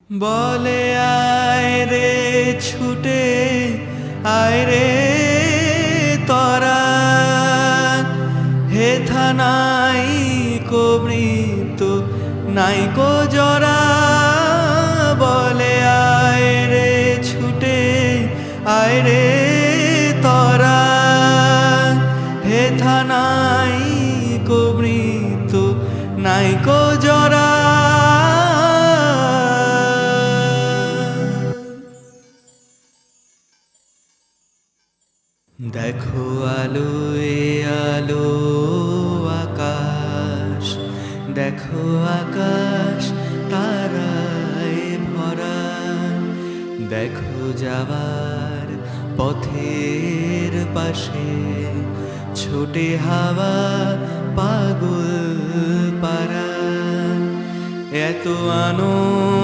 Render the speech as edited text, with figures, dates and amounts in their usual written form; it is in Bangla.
বলে আয় রে ছুটে আয় রে তরা হেথা নাই কো মৃত্যু নাই কো জরা বলে আয় রে ছুটে আয় রে তরা হেথা নাই কো মৃত্যু নাই কো জরা দেখো আলো এ আলো আকাশ দেখো আকাশ তারায় ভরা দেখো যাবার পথের পাশে ছোটে হাওয়া পাগল পারা এত আনন্দ